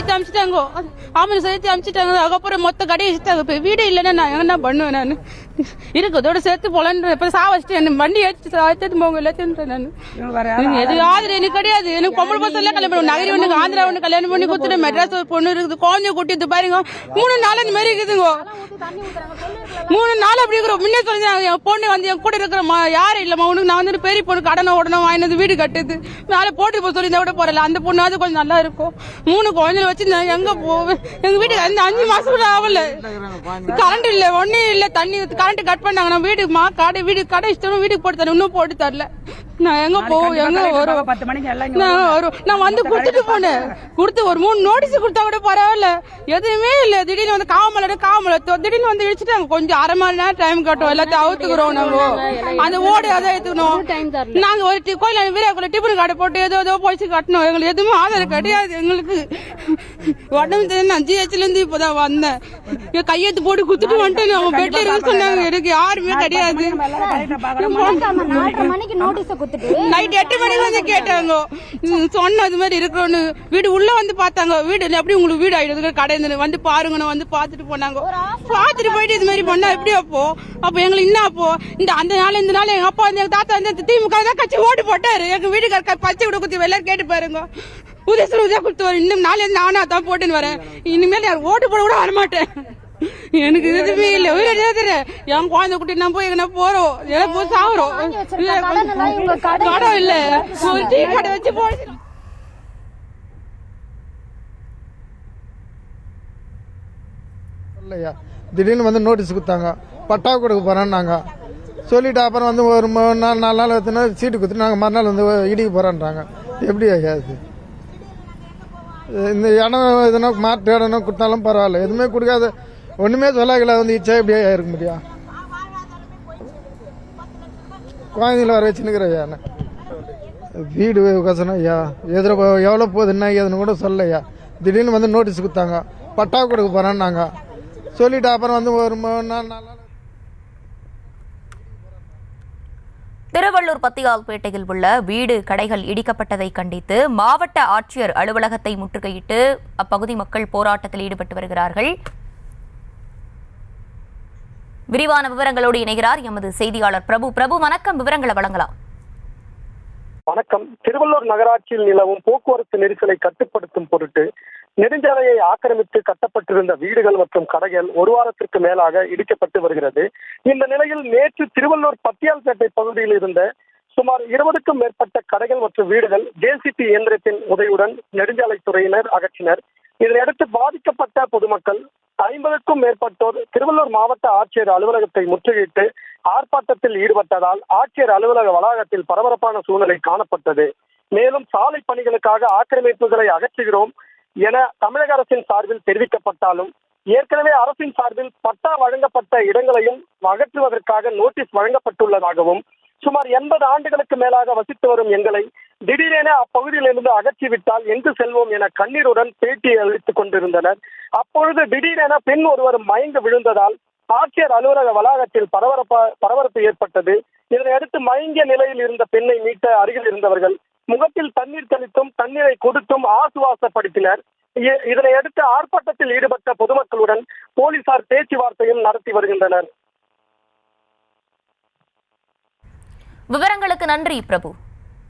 சேர்த்து அமிச்சிட்டாங்க, ஆம்புலன்ஸ் சேர்த்து அமிச்சிட்டாங்க. அதுக்கப்புறம் மொத்த கடையை வச்சுட்டாங்க. இப்போ வீடு இல்லைன்னா நான் என்ன பண்ணுவேன்? நான் இருக்கதோட சேர்த்து போலன்ற இப்ப சாவச்சிட்டு என்ன வண்டி எடுத்து போங்க எல்லாத்தையும். நான் எதுவாவது எனக்கு கிடையாது. எனக்கு பொம்பளை பசங்க கல்யாணம் நகரி ஒண்ணு ஆந்திரா ஒண்ணு கல்யாணம் பண்ணி கொடுத்துட்டு மெட்ராஸ் ஒரு பொண்ணு இருக்குது, குழந்தைய கூட்டிட்டு பாருங்க 3 நாள் அந்த மாதிரி இருக்குதுங்க. 3 நாள் அப்படி இருக்கிறோம். முன்னே சொல்லி என் பொண்ணு வந்து என் கூட இருக்கிற யாரும் இல்லம்மா உனக்கு நான் வந்து பெரிய பொண்ணு கடனை உடனே வாங்கினது வீடு கட்டுது மேலே போட்டு போக சொல்லி விட போறல அந்த பொண்ணாவது கொஞ்சம் நல்லா இருக்கும். 3 குழந்தைய வச்சு நான் எங்க போவேன்? எங்க வீட்டுக்கு அந்த 5 மாசம் கூட ஆகல. கரண்ட் இல்ல, ஒன்னும் இல்ல, தண்ணி கரண்ட் கட் பண்ணாங்க. நான் வீடு கடை இஷ்டம் வீட்டுக்கு போட்டு தரேன், இன்னும் போட்டு தரல. நான் எங்க போவோம்? எங்க வரும்? நான் வந்து கொடுத்துட்டு போனேன். கொடுத்து ஒரு 3 நோட்டீஸ் கொடுத்தா கூட பரவாயில்ல, எதுவுமே இல்ல. திடீர்னு வந்து காவமலை திடீர்னு வந்து இடிச்சுட்டாங்க. கொஞ்சம் அரை மணி நேரம் டைம் கட்டும், எல்லாத்தையும் அவுத்துக்கிறோம். நாங்க அந்த ஓடு அதை எடுத்துக்கணும். நாங்க ஒரு கோயில் வீராக்குள்ள டிஃபன் கடை போட்டு ஏதோ போயிச்சு கட்டணும். எங்களுக்கு எதுவுமே ஆதாரம் கிடையாது. எங்களுக்கு உடம்பு தெரியும். நான் ஜிஹெச்ல இருந்து இப்பதான் வந்தேன். கையெழுத்து போட்டு குடுத்துட்டு வந்துட்டு அவங்க பெட்ல இருந்து சொன்னாங்க. எனக்கு யாருமே கிடையாது. நைட் 8 மணிக்கு வந்து கேட்டாங்க, சொன்ன அது மாதிரி இருக்கிறோன்னு. வீடு உள்ள வந்து பார்த்தாங்க. வீடு எப்படி உங்களுக்கு வீடு ஆயிடுது கடை வந்து பாருங்க. வந்து பாத்துட்டு போனாங்க. பாத்துட்டு போயிட்டு இது மாதிரி பண்ணா எப்படி? அப்போ எங்களுக்கு என்ன? அப்போ அந்த நாள் இந்த நாள் எங்க அப்பா வந்து எங்க தாத்தா வந்து திமுக தான் கட்சி ஓட்டு போட்டாரு. எங்க வீட்டுக்கார பச்சை கூட குத்தி எல்லாரும் கேட்டு பாருங்க. உதய கொடுத்து வரும். இன்னும் நாளே நானா தான் போட்டுன்னு வரேன். இனிமேல் யார் ஓட்டு போட கூட வரமாட்டேன். எனக்கு எதுவுமே இல்ல. என் குழந்தை குட்டி நான் போய் எங்கன்னா போறோம், போய் சாகுறோம். கடை இல்ல, ஒரு டீ கடை வச்சு போடுச்சு. இல்லையா, திடீர்னு வந்து நோட்டீஸ் கொடுத்தாங்க, பட்டா கொடுக்க போறேன்னாங்க. சொல்லிட்டு அப்புறம் வந்து ஒரு 4 நாள் எத்தனை சீட்டு கொடுத்துட்டு நாங்கள் மறுநாள் வந்து இடிக்க போறேன்றாங்க. எப்படி ஐயா இது? இந்த இடம் எதுனா மாற்று இடம்னா கொடுத்தாலும் பரவாயில்ல, எதுவுமே கொடுக்காத ஒண்ணுமே சொல்லாக்கல வந்து இச்சா எப்படி இருக்க முடியும்? குழந்தைங்கள வர வச்சுன்னுக்கிற ஐயா. வீடு கசனம் ஐயா, எதிர எவ்வளோ போகுது என்ன ஏதுன்னு கூட சொல்லலையா. திடீர்னு வந்து நோட்டீஸ் கொடுத்தாங்க, பட்டா கொடுக்க போறேன்னாங்க. சொல்லிட்டு அப்புறம் வந்து ஒரு 4 நாள். திருவள்ளூர் பத்தியால்பேட்டையில் உள்ள வீடு கடைகள் இடிக்கப்பட்டதை கண்டித்து மாவட்ட ஆட்சியர் அலுவலகத்தை முற்றுகையிட்டு அப்பகுதி மக்கள் போராட்டத்தில் ஈடுபட்டு வருகிறார்கள். விரிவான விவரங்களோடு இணைகிறார் எமது செய்தியாளர் பிரபு. வணக்கம், விவரங்களை வழங்கலாம். வணக்கம். திருவள்ளூர் நகராட்சியில் நிலவும் போக்குவரத்து நெரிசலை கட்டுப்படுத்தும் பொருட்டு நெடுஞ்சாலையை ஆக்கிரமித்து கட்டப்பட்டிருந்த வீடுகள் மற்றும் கடைகள் 1 வாரத்திற்கு மேலாக இடிக்கப்பட்டு வருகிறது. இந்த நிலையில் நேற்று திருவள்ளூர் பத்தியால்பேட்டை பகுதியில் இருந்த சுமார் 20க்கும் மேற்பட்ட கடைகள் மற்றும் வீடுகள் ஜேசிபி இயந்திரத்தின் உதவியுடன் நெடுஞ்சாலைத்துறையினர் அகற்றினர். இதனையடுத்து பாதிக்கப்பட்ட பொதுமக்கள் 50க்கும் மேற்பட்டோர் திருவள்ளூர் மாவட்ட ஆட்சியர் அலுவலகத்தை முற்றுகையிட்டு ஆர்ப்பாட்டத்தில் ஈடுபட்டதால் ஆட்சியர் அலுவலக வளாகத்தில் பரபரப்பான சூழ்நிலை காணப்பட்டது. மேலும் சாலை பணிகளுக்காக ஆக்கிரமிப்புகளை அகற்றுகிறோம் என தமிழக அரசின் சார்பில் தெரிவிக்கப்பட்டாலும் ஏற்கனவே அரசின் சார்பில் பட்டா வழங்கப்பட்ட இடங்களையும் அகற்றுவதற்காக நோட்டீஸ் வழங்கப்பட்டுள்ளதாகவும் சுமார் 80 ஆண்டுகளுக்கு மேலாக வசித்து வரும் எங்களை திடீரென அப்பகுதியிலிருந்து அகற்றிவிட்டால் எங்கு செல்வோம் என கண்ணீருடன் பேட்டி அளித்துக் கொண்டிருந்தனர். அப்பொழுது திடீரென பெண் ஒருவர் மயங்கி விழுந்ததால் ஆட்சியர் அலுவலக வளாகத்தில் பரபரப்பு ஏற்பட்டது. இதனையடுத்து மயங்கிய நிலையில் இருந்த பெண்ணை மீட்ட அருகில் இருந்தவர்கள் முகத்தில் தண்ணீர் தெளித்தும் தண்ணீரை கொடுத்தும் ஆசுவாசப்படுத்தினர். இதனையடுத்து ஆர்ப்பாட்டத்தில் ஈடுபட்ட பொதுமக்களுடன் போலீசார் பேச்சுவார்த்தையும் நடத்தி வருகின்றனர். விவரங்களுக்கு நன்றி பிரபு.